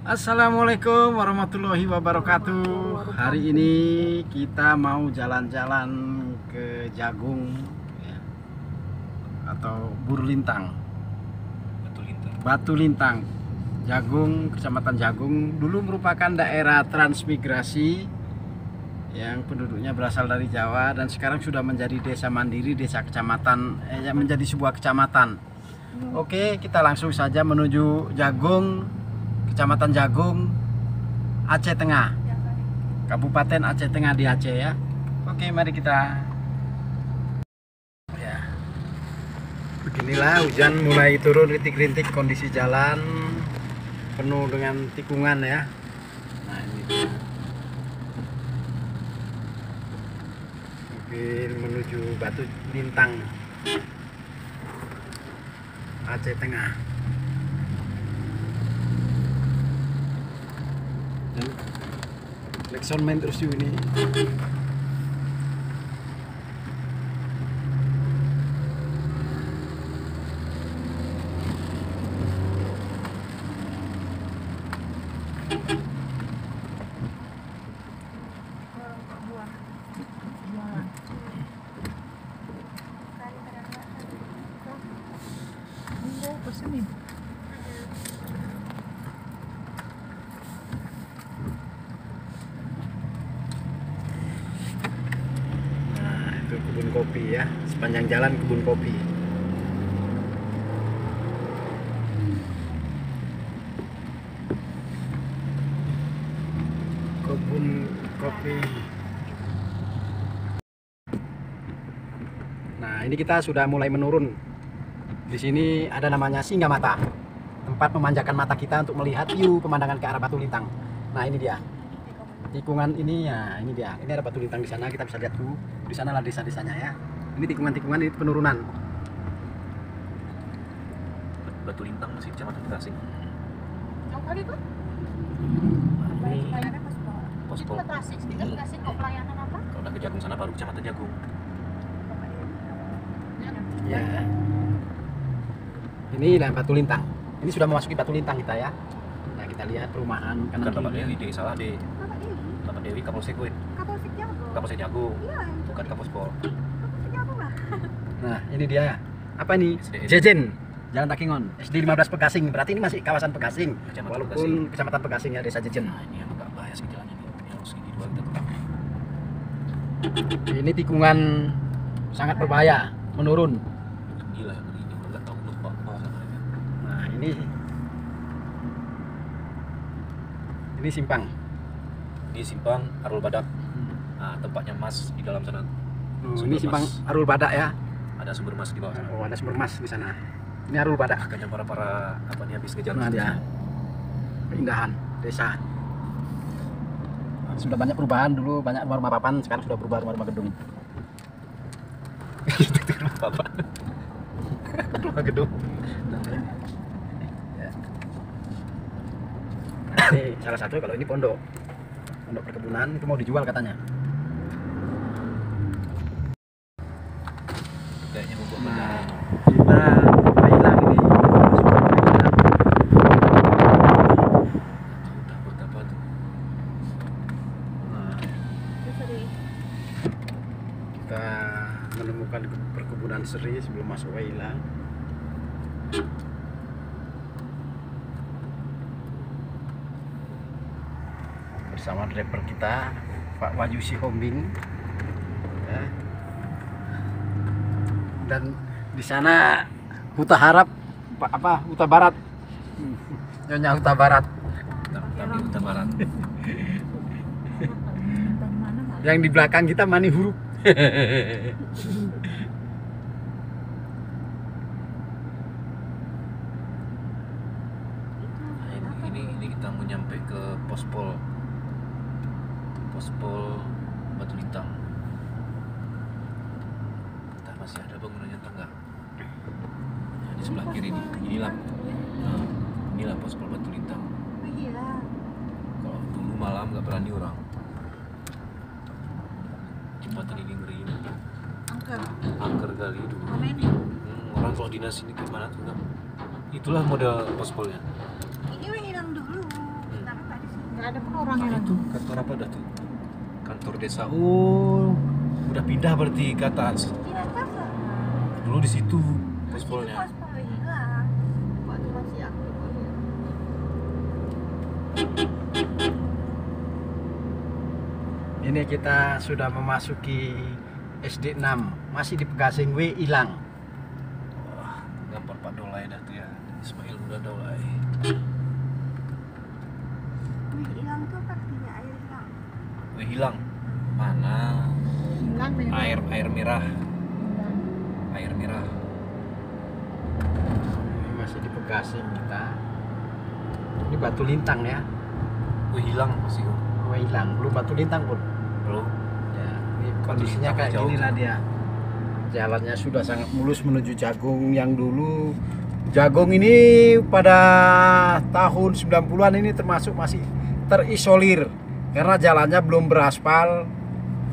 Assalamualaikum warahmatullahi wabarakatuh. Hari ini kita mau jalan-jalan ke Jagung ya, atau Burlintang. Batu Lintang, Jagung, Kecamatan Jagung. Dulu merupakan daerah transmigrasi yang penduduknya berasal dari Jawa dan sekarang sudah menjadi desa mandiri, desa kecamatan, menjadi sebuah kecamatan. Oke, kita langsung saja menuju Jagung, Kecamatan Jagung, Aceh Tengah, Kabupaten Aceh Tengah di Aceh ya. Oke, mari kita. Ya, beginilah hujan mulai turun rintik-rintik, kondisi jalan penuh dengan tikungan ya. Nah ini dia. Mobil menuju Batu Lintang, Aceh Tengah. Dan klakson main terus ini. Kebun kopi ya, sepanjang jalan kebun kopi. Kebun kopi. Nah, ini kita sudah mulai menurun. Di sini ada namanya Singamata, tempat memanjakan mata kita untuk melihat view pemandangan ke arah Batu Lintang. Nah, ini dia. Tikungan ini ya, ini dia. Ini ada Batu Lintang di sana, kita bisa lihat tuh. Di sana lah desa-desanya ya. Ini tikungan-tikungan, ini penurunan. Batu Lintang masih Kecamatan Bekasi. Jauh kali tuh. Pelayanan Pospol. Itu Bekasi, Bekasi kok pelayanan apa? Kalau udah ke Jagung sana baru Kecamatan Jagung. Ya. Inilah Batu Lintang. Ini sudah memasuki Batu Lintang kita ya. Nah, kita lihat perumahan kanan Bukan Bapak kiri. Dewi, salah deh. Bapak Dewi, Bapak Dewi Kapolsek weh. Kapolsek Jagung. Kapolsek Jagung. Iya, Bukan Kapospol. Kapolsek Jagung lah. Nah, ini dia. Apa ini? SDN. Jejen. Jalan Takingon. SD 15 Pegasing. Berarti ini masih kawasan Pegasing. Kecamatan Walaupun Bekasi. Kecamatan Pegasing ya, Desa Jejen. Nah, ini yang agak bahaya sih jalan ini. Ini harus gigi dua kita tetap. Ini tikungan sangat berbahaya, menurun. Gila yang ini enggak tahu lupa sama mereka. Nah, ini simpang. Ini simpang Arul Badak. Nah, tempatnya Mas di dalam sana. Oh, Sumber ini simpang Mas. Arul Badak ya. Ada sumber Mas di bawah sana. Oh, ada sumber emas di sana. Ini Arul Badak. Makanya para apa nih habis ngejar. Nah, dia. Keindahan desa. Sudah banyak perubahan, dulu banyak rumah papan, sekarang sudah berubah rumah gedung. Apa? Rumah gedung. Ya. Ini salah satu, kalau ini pondok perkebunan, itu mau dijual katanya. Kayaknya mau buat Nah, bandara. kita hilang ini. Takut apa tuh? Nah, kita menemukan perkebunan seri sebelum masuk Waila. Bersama driver kita, Pak Wajusi Hombing. Ya. Dan di sana Huta Harap, apa Huta Barat, Nyonya Huta Barat. Tapi Huta Barat. Yang di belakang kita Mani Huruf. Nah, ini kita mau nyampe ke Pospol Batu Lintang. Entah masih ada bangunannya atau enggak. Nah, di sebelah kiri inilah Pospol Batu Lintang. Iya. Kalau dulu malam nggak berani orang. Jembatan ini ngeri. Angker kali dulu. Orang kalau dinas ini gimana tuh kan? Itulah model pospolnya. Ini yang hilang dulu. Nggak ada pun orangnya Nah, lagi. itu kantor apa dah tuh? Kantor desa. Oh, udah pindah berarti ke atas. Tidak tahu. Dulu di situ Itu pospolnya. paspor hilang. Waktu masih aktif. Ini kita sudah memasuki SD 6, masih di Pegasing W hilang. Wah, gampang Pak Dolai dah tuh ya. Ismail udah Dolai. Wih, hilang tuh apa artinya air hilang? Wih, hilang. Mana? Hilang banyak. Air merah. Air merah. Ini masih di Pegasing kita. Ini Batu Lintang ya. Wih, hilang masih. W hilang, belum Batu Lintang pun. Belum. Ya, ini kondisinya kayak Jauh. gini lah dia. Jalannya sudah sangat mulus menuju Jagung yang dulu. Jagung ini pada tahun 90-an ini termasuk masih terisolir karena jalannya belum beraspal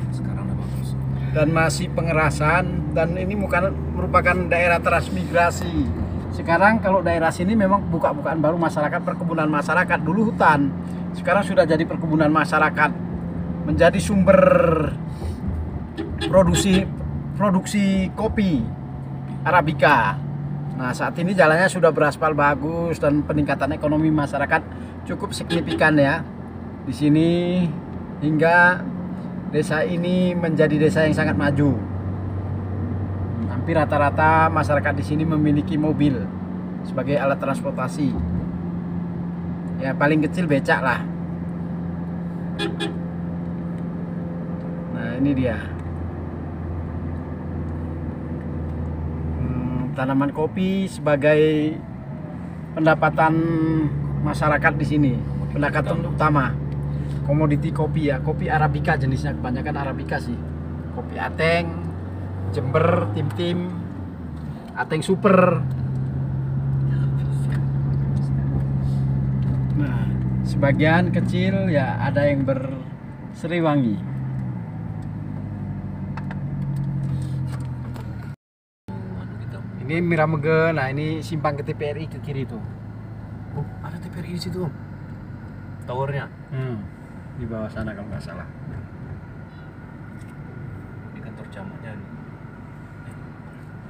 Sekarang udah bagus. dan masih pengerasan, dan ini merupakan daerah transmigrasi. Sekarang kalau daerah sini memang buka-bukaan baru masyarakat, perkebunan masyarakat, dulu hutan. Sekarang sudah jadi perkebunan masyarakat, menjadi sumber produksi kopi Arabica. Nah, saat ini jalannya sudah beraspal bagus dan peningkatan ekonomi masyarakat cukup signifikan ya di sini, hingga desa ini menjadi desa yang sangat maju. Hampir rata-rata masyarakat di sini memiliki mobil sebagai alat transportasi. Ya paling kecil becak lah. Nah ini dia. Tanaman kopi sebagai pendapatan masyarakat di sini, pendapatan utama. Komoditi kopi ya, kopi Arabica jenisnya, kebanyakan Arabica sih. Kopi Ateng, Jember, Tim-Tim, Ateng Super. Nah, sebagian kecil ya ada yang berseriwangi. Ini Miramege, nah ini simpang ke TPRI ke kiri tuh. Oh, ada TPRI di situ, Om. Towernya. Di bawah sana kalau nggak salah. Di kantor camatnya.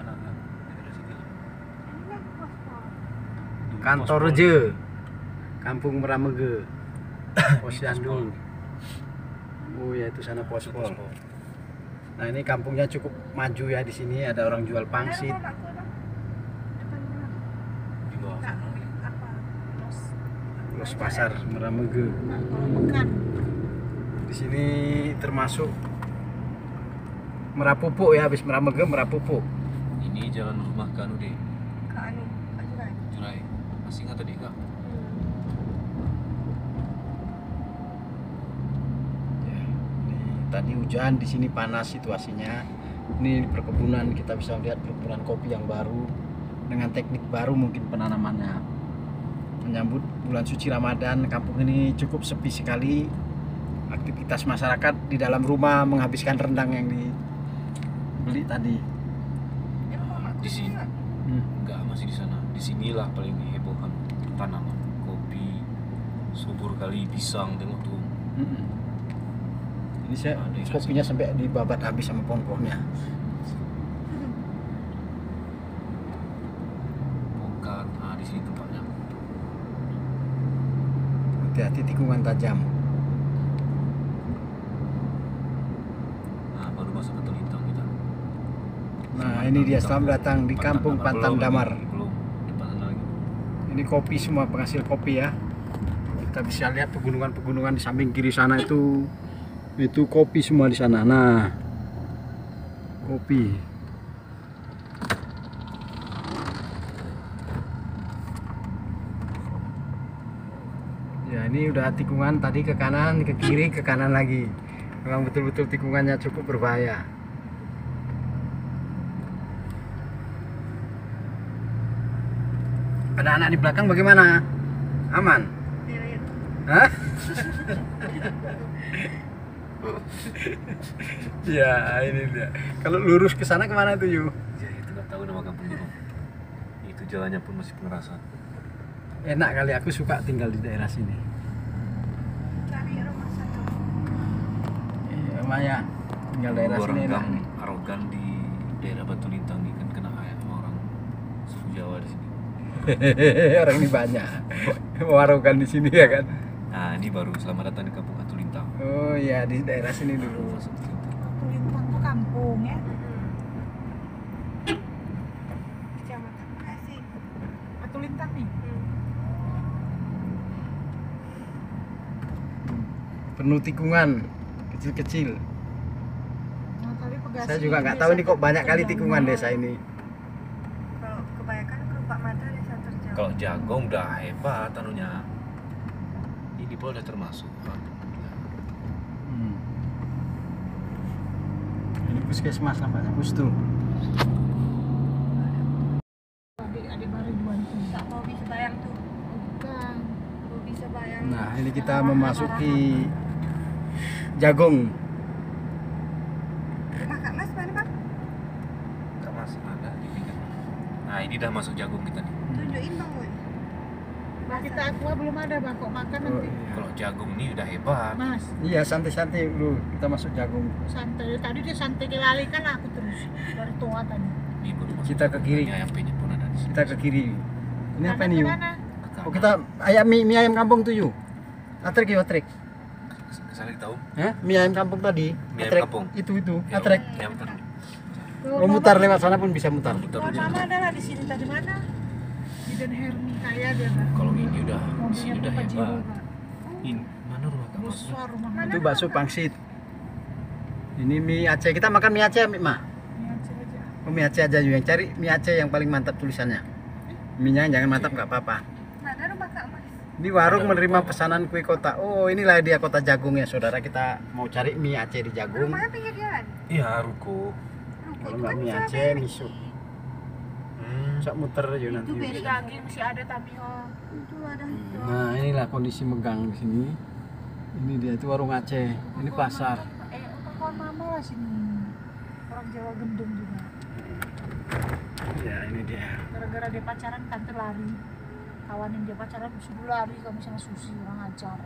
Mana kan? Daerah situ. Ini kan paspor. Kantor Reje, Kampung Miramege, Posyandu. Oh ya itu sana Pospol. Nah ini kampungnya cukup maju ya, di sini ada orang jual pangsit. Di bawah sana. Apa? Los Pasar Miramege. Bukan. Di sini termasuk Merapupuk ya, habis Miramege Merapupuk. Ini jalan rumah ke anu deh, Kak Anu, Kak Jurai. Jurai. Masih ingat tadi enggak? Ya, ini tadi hujan, di sini panas situasinya. Ini di perkebunan kita bisa lihat perkebunan kopi yang baru dengan teknik baru mungkin penanamannya. Menyambut bulan suci Ramadan, kampung ini cukup sepi sekali. Aktivitas masyarakat di dalam rumah menghabiskan rendang yang dibeli tadi. Di sini enggak, masih di sana. Di sinilah paling hebohan tanaman kopi, subur kali pisang, tengok tuh. Ini saya Ada yang kopinya sampai dibabat habis sama pohon-pohonnya. Bukan, nah di sini tempatnya. Hati-hati tikungan tajam. Nah, baru masuk ke Telintang kita. Nah ini dia, selamat datang di Kampung Pantan Damar. Belum, depan sana lagi. Ini kopi semua, penghasil kopi ya. Kita bisa lihat pegunungan-pegunungan di samping kiri sana itu kopi semua di sana. Nah, kopi. Ya ini udah tikungan tadi ke kanan, ke kiri, ke kanan lagi. Memang betul-betul tikungannya cukup berbahaya. Ada anak di belakang bagaimana? Aman? Hah? Ya ini dia. Kalau lurus ke sana kemana tuh Yu? Ya itu nggak tahu nama kampungnya. Itu jalannya pun masih pengerasan. Enak kali, aku suka tinggal di daerah sini. lumayan. Tinggal daerah Orang sini enak gang nih. arogan di daerah Batu Lintang nih kan kena ayam sama orang suku Jawa di sini. Orang ini banyak. Warokan di sini ya kan. Nah ini baru selamat datang di Kampung Batu Lintang. Oh iya, di daerah sini dulu. Masuk ke Lintang. Batu Lintang tuh kampung ya. Kecamatan Bekasi. Batu Lintang nih. Penuh tikungan kecil-kecil. Nah, tapi Bekasi Saya juga nggak desa tahu nih kok banyak kali terjauh. tikungan desa ini. Kalau kebanyakan kerupak mata desa terjauh. Kalau Jagong udah hebat anunya. Ini pun udah termasuk. Ini puskesmas nampaknya, pustu. Adik baru dua itu. Tak mau bisa bayang tuh. Bukan. Mau bisa bayang. Nah, ini kita memasuki Jagong. Rumah Kak Mas mana Bang? Kak Mas ada di pinggir. Nah ini udah masuk Jagong kita nih. Tunjukin Bang Boy. Nah, kita aqua belum ada Bang, kok makan Oh, nanti. iya. Kalau Jagong ini udah hebat. Mas, Iya, santai-santai dulu. Kita masuk Jagong. santai. Tadi dia santai dilalikan aku terus dari tua tadi. Ini baru masuk Kita ke Jagong. kiri. Ini ayam penyet pun ada di sini. Kita ke kiri. Ini apa Kanan nih, Yu? kemana? Ke kanan. Oh, kita ayam mie ayam kampung tuh, Yu. Atrek yuk, atrek. Saling tahu. Hah? Mie ayam kampung tadi. Mie ayam Atrek. kampung. Itu, Ya, atrek. ya, bentar. Oh, mutar lewat sana pun bisa mutar. Mutar Kalau aja. mama adalah di sini tadi mana? Di Den Hermi kaya dia Bang. Kalau ini udah di sini Mobilnya udah Papa Jiro, hebat. Bang. Ini mana rumah Kak Mas? Besar rumah mana? Itu bakso pangsit. Ini mie Aceh. Kita makan mie Aceh, Mik, Ma. Ini aja aja. Oh, mie Aceh aja Yu. Yang cari mie Aceh yang paling mantap tulisannya. Mie-nya jangan mantap nggak apa-apa. Nah, ada rumah Kak Mas. Di warung menerima pesanan kue kota. Oh, inilah dia kota Jagung ya, saudara. Kita mau cari mie Aceh di Jagung. Rumahnya pinggir jalan. Iya, ruko. Ruko Kalau itu nggak kan mie bisa Aceh, beri. miso. Sok muter aja nanti. Itu beri daging masih ada Tamiho. Itu ada. Nah, inilah kondisi megang di sini. Ini dia itu warung Aceh. Ini pasar. Kawan mama lah sini. Orang Jawa gendeng juga. Ya, ini dia. Gara-gara dia pacaran tante lari. Kawanin dia pacaran suruh lari kamu sama Susi orang ajar.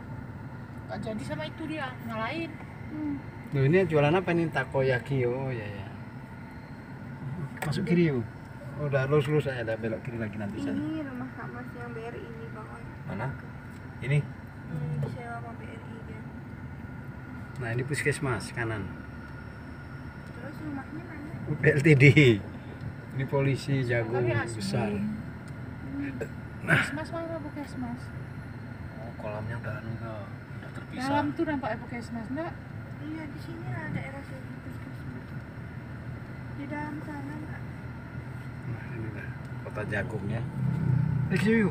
Gak jadi sama itu dia ngalahin. Loh, ini jualan apa nih? Takoyaki. Oh, ya ya. Masuk kiri yuk. Oh, udah lurus aja, ada belok kiri lagi nanti sana. Ini rumah Kak Mas yang BRI ini Bang. Mana? Ini. Disewa sama BRI dia. Nah, ini puskesmas kanan. Terus rumahnya mana? PLTD. Ini polisi Jagung besar. Puskesmas mana puskesmas? Oh, kolamnya udah anu kok. Udah terpisah. Dalam tuh nampaknya puskesmas enggak? Iya di sini lah daerah sini puskesmas. Di dalam sana enggak? Nah, inilah kota Jagung ya. Yuk.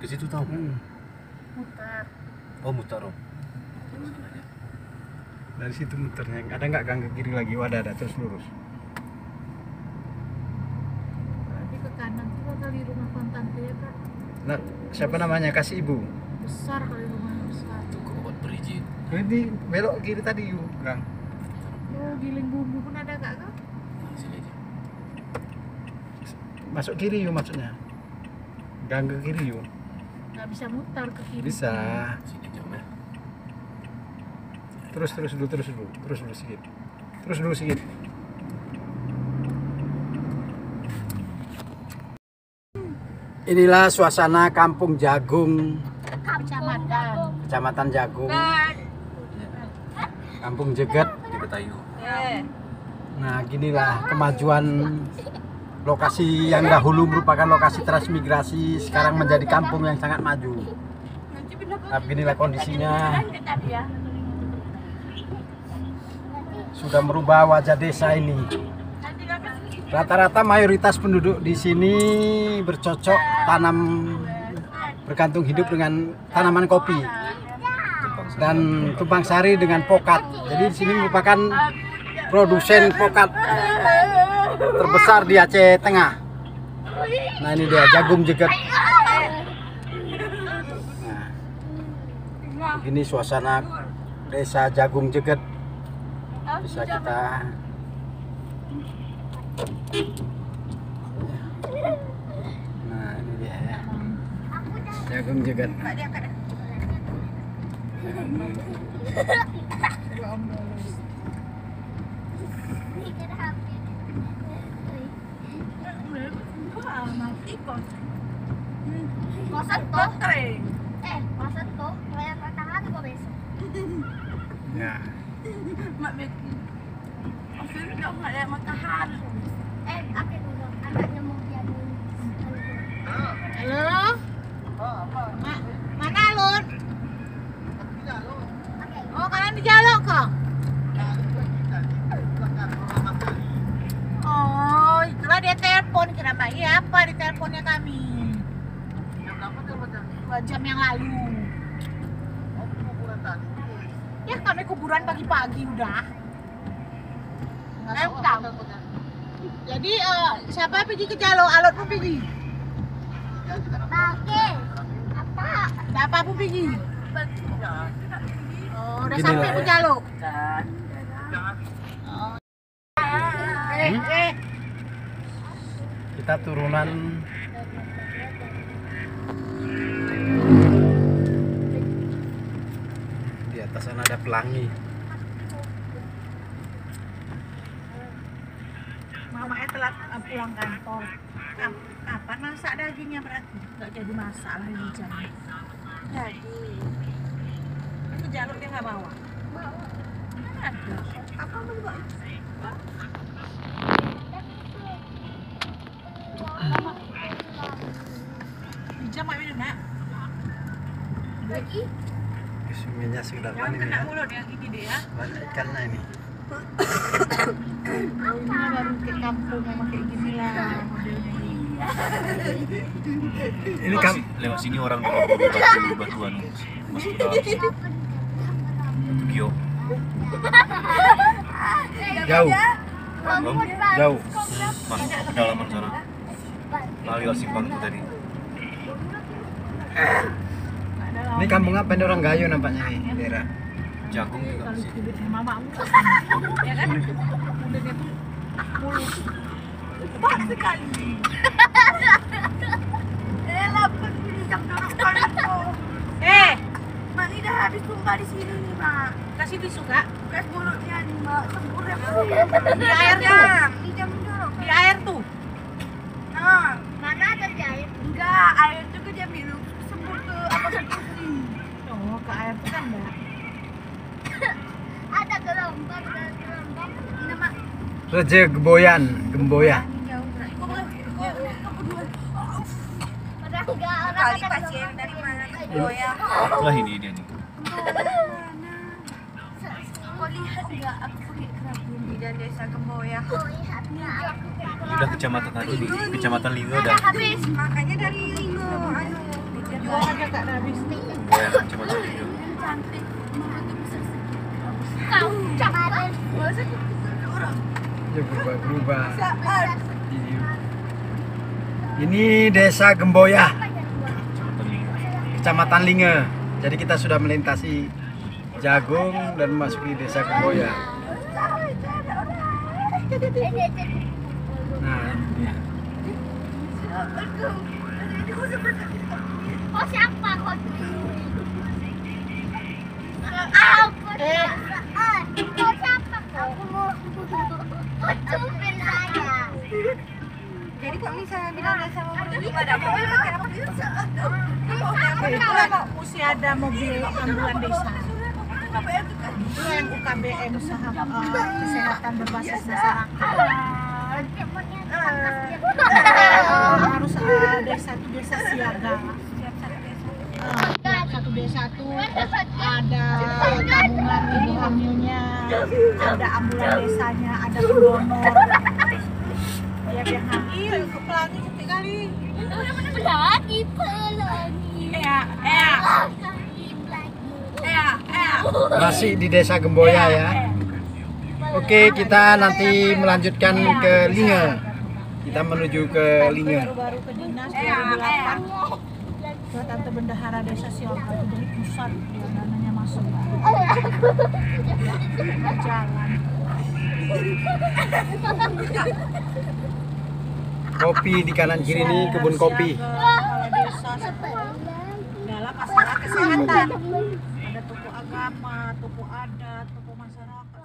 Ke situ tahu? Mutar. Oh, mutar. Oh. Dari situ muternya. Ada nggak gang ke kiri lagi? Oh, ada terus lurus. Berarti ke kanan tuh kali rumah kontan tuh ya Kak. Nah, siapa namanya? Kasih ibu. Besar kali rumahnya besar. Itu kok buat berizin. Ini belok kiri tadi yuk, Kang. Oh giling bumbu pun ada Kak Kak? Nah, sini aja. Masuk kiri yuk maksudnya. Gang ke kiri yuk. Nggak bisa mutar ke kiri. Bisa. Sini aja, Om, ya. Terus dulu sedikit. Terus dulu sedikit. Inilah suasana Kampung Jagung, Kecamatan. Kecamatan Jagung, Kampung Jeget. Di Betayu. Nah, ginilah kemajuan lokasi yang dahulu merupakan lokasi transmigrasi sekarang menjadi kampung yang sangat maju. Nah, beginilah kondisinya. Sudah merubah wajah desa ini. Rata-rata mayoritas penduduk di sini bercocok tanam, bergantung hidup dengan tanaman kopi dan tumpang sari dengan pokat. Jadi di sini merupakan produsen pokat terbesar di Aceh Tengah. Nah, ini dia Jagung Jeget. Nah, begini suasana desa Jagung Jeget. Bisa kita nah, ini dia ya. Jagung Jeget. Mati kos. Kosan tuh. Kosan tuh. Kayak matahari kok besok. Ya. Mak Becky. Kosan enggak ada matahari. Aku dulu. Anaknya mau dia dulu. Halo? Mana Lun? Oh, kalian di Jalok kok? Oh, itulah dia telepon. Kenapa? Iya apa di teleponnya kami? 2 jam yang lalu. Ya kami kuburan pagi-pagi udah. Nggak tahu. Jadi siapa pergi ke Jalok? Alot pun pergi. Pakai. Apa? Ada apa pun pergi? Oh, udah Gini sampai lah, ke ya. Jalok. Oh. Kita turunan di atas sana ada pelangi. Mamanya telat pulang kantor. Kapan masak dagingnya berarti? Nggak jadi masak lah ini jam. Jadi. Itu Jaluk dia nggak bawa? Bawa. Mana ada? Apa mau bawa? Di jam apa ini nak? Lagi. Kesuminya sudah Jangan panen kena ya. mulut ya gini deh ya. Banyak ikannya ini. Oh, ini mah baru ke kampung memang kayak gini lah modelnya ini. Ini kan lewat sini orang bawa batuan masuk ke dalam Tokyo. jauh, jauh. Masuk ke pedalaman sana. Lewat simpang itu tadi. Ini kampung apa ini orang Gayo nampaknya nih daerah. Jagung juga Kalau masih. kulit mamamu ya kan kulitnya tuh mulus lebat sekali. Lapar ini jam dulu Mak ini dah habis tumpah di sini nih Mak. Kasih tisu Kak. Gas mulutnya nih Mak. Sembur ya di air tuh. di jam dulu. Di air tuh. Nah, Mana ada jahit? enggak air tuh dia minum sembur ke apa ke kursi. Oh, ke air tuh kan enggak. Ada gelombang, ada gelombang. Ini Mak. Reje Gemboyan, Gemboya. Padahal enggak orang Kali ada pasien gelombang. dari mana? Goyang. Itulah ini dia nih. Kau lihat enggak aku pergi kerabun di desa Gemboya. Kau lihat nggak? Udah kecamatan tadi nih, kecamatan Lingo dah. Habis. Makanya dari Lingo jual aja Kak habis. Ya, kecamatan Lingo. Cantik. Kau cepat. Ya berubah-berubah. Ini desa Gemboya, Kecamatan Lingo. Kecamatan Linge. Jadi kita sudah melintasi Jagung dan memasuki desa Gemboya. Nah, ini. Kau siapa kau? Kau siapa kau? Aku mau cupin aja. Jadi kok misalnya bilang desa mau menuju pada mobil kenapa bisa? Itu Itu mesti ada mobil ambulan desa. Itu yang UKBM usaha kesehatan berbasis masyarakat. Harus desa itu desa siaga. Satu desa itu ada tabungan ibu hamilnya, ada ambulan desanya, ada pendonor. Ya yang hamil ke pelangi cantik kali. Pelangi, pelangi. Masih di desa Gemboya ya. Oke, kita nanti melanjutkan ke Linge. Kita menuju ke Linge. Baru-baru ke dinas 2008 ke Tante Bendahara Desa Siaga itu dari pusat dia dananya masuk jalan. Kopi di kanan kiri ini kebun kopi. Kalau desa dalam masalah kesehatan ada toko agama agama, tokoh adat, tokoh masyarakat